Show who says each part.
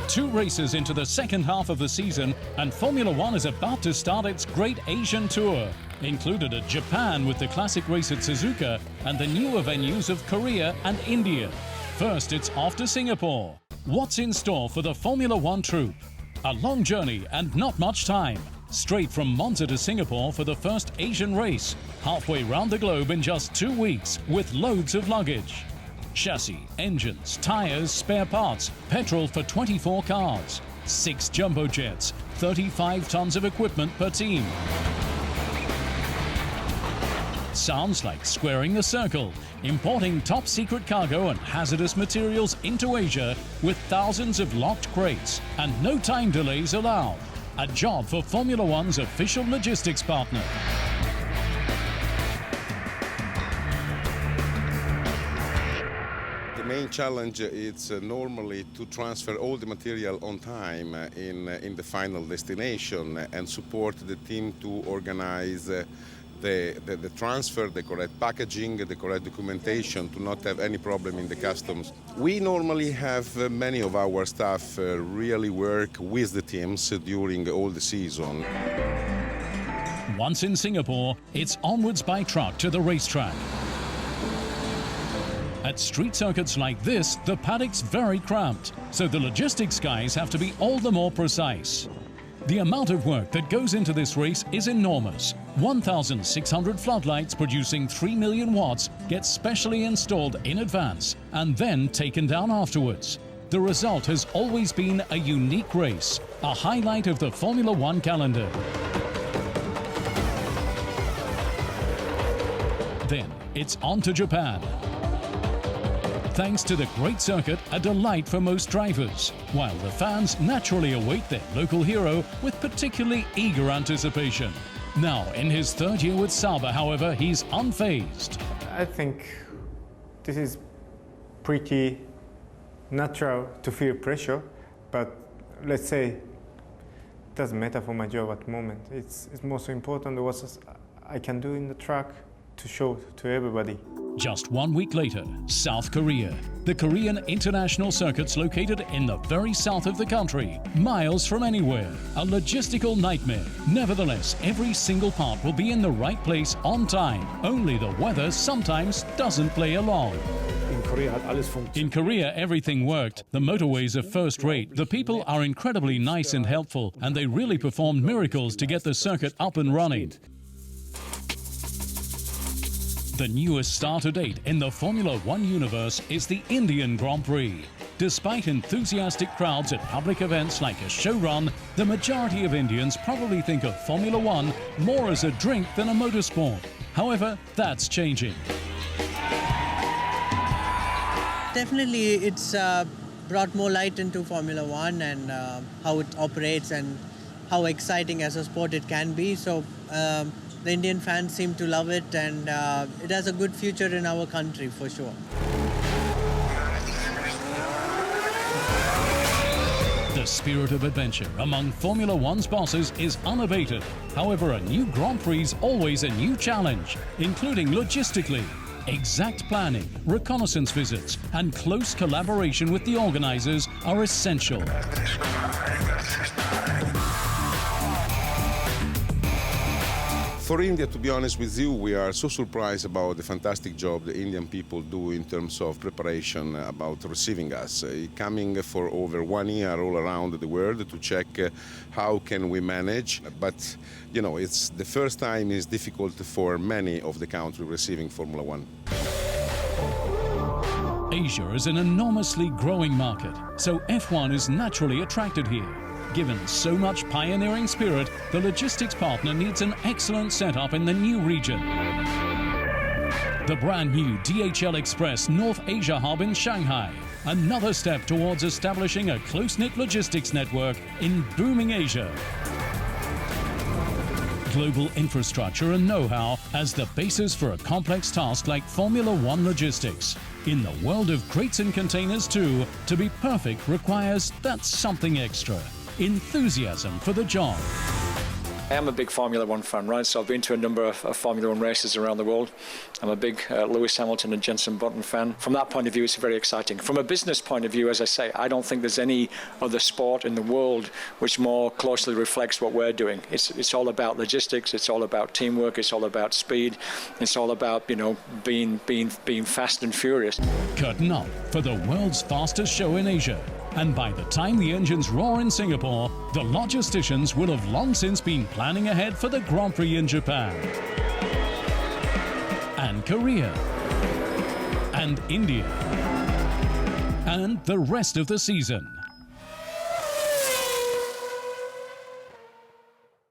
Speaker 1: 2 races into the second half of the season, and Formula One is about to start its Great Asian Tour. Included at Japan with the classic race at Suzuka and the newer venues of Korea and India. First, it's off to Singapore. What's in store for the Formula One troupe? A long journey and not much time. Straight from Monza to Singapore for the first Asian race, halfway round the globe in just 2 weeks with loads of luggage. Chassis, engines, tyres, spare parts, petrol for 24 cars, 6 jumbo jets, 35 tons of equipment per team. Sounds like squaring the circle, importing top-secret cargo and hazardous materials into Asia with thousands of locked crates and no time delays allowed. A job for Formula One's official logistics partner.
Speaker 2: The main challenge is normally to transfer all the material on time in the final destination and support the team to organize the transfer, the correct packaging, the correct documentation, to not have any problem in the customs. We normally have many of our staff really work with the teams during all the season.
Speaker 1: Once in Singapore, it's onwards by truck to the racetrack. At street circuits like this, the paddock's very cramped, so the logistics guys have to be all the more precise. The amount of work that goes into this race is enormous. 1,600 floodlights producing 3 million watts get specially installed in advance and then taken down afterwards. The result has always been a unique race, a highlight of the Formula One calendar. Then it's on to Japan. Thanks to the great circuit, a delight for most drivers, while the fans naturally await their local hero with particularly eager anticipation. Now, in his 3rd year with Sauber, however, he's unfazed.
Speaker 3: I think this is pretty natural to feel pressure, but let's say it doesn't matter for my job at the moment. It's most important what I can do in the track to show to everybody.
Speaker 1: Just 1 week later, South Korea. The Korean International Circuit's located in the very south of the country, miles from anywhere. A logistical nightmare. Nevertheless, every single part will be in the right place on time. Only the weather sometimes doesn't play along. In Korea, everything worked. The motorways are first rate. The people are incredibly nice and helpful, and they really performed miracles to get the circuit up and running. The newest star to date in the Formula One universe is the Indian Grand Prix. Despite enthusiastic crowds at public events like a show run, the majority of Indians probably think of Formula One more as a drink than a motorsport. However, that's changing.
Speaker 4: Definitely, it's brought more light into Formula One and how it operates and how exciting as a sport it can be. So. The Indian fans seem to love it, and it has a good future in our country for sure.
Speaker 1: The spirit of adventure among Formula One's bosses is unabated. However, a new Grand Prix is always a new challenge, including logistically. Exact planning, reconnaissance visits, and close collaboration with the organizers are essential.
Speaker 2: For India, to be honest with you, we are so surprised about the fantastic job the Indian people do in terms of preparation about receiving us. Coming for over 1 year all around the world to check how can we manage. But, you know, it's the first time it's difficult for many of the countries receiving Formula One.
Speaker 1: Asia is an enormously growing market, so F1 is naturally attracted here. Given so much pioneering spirit, the logistics partner needs an excellent setup in the new region. The brand new DHL Express North Asia hub in Shanghai, another step towards establishing a close-knit logistics network in booming Asia. Global infrastructure and know-how as the basis for a complex task like Formula One logistics. In the world of crates and containers too, to be perfect requires that something extra. Enthusiasm for the job.
Speaker 5: I am a big Formula One fan, right? So I've been to a number of Formula One races around the world. I'm a big Lewis Hamilton and Jenson Button fan. From that point of view, it's very exciting. From a business point of view, as I say, I don't think there's any other sport in the world which more closely reflects what we're doing. It's all about logistics. It's all about teamwork. It's all about speed. It's all about, you know, being fast and furious.
Speaker 1: Curtain up for the world's fastest show in Asia. And by the time the engines roar in Singapore, the logisticians will have long since been planning ahead for the Grand Prix in Japan, and Korea, and India, and the rest of the season.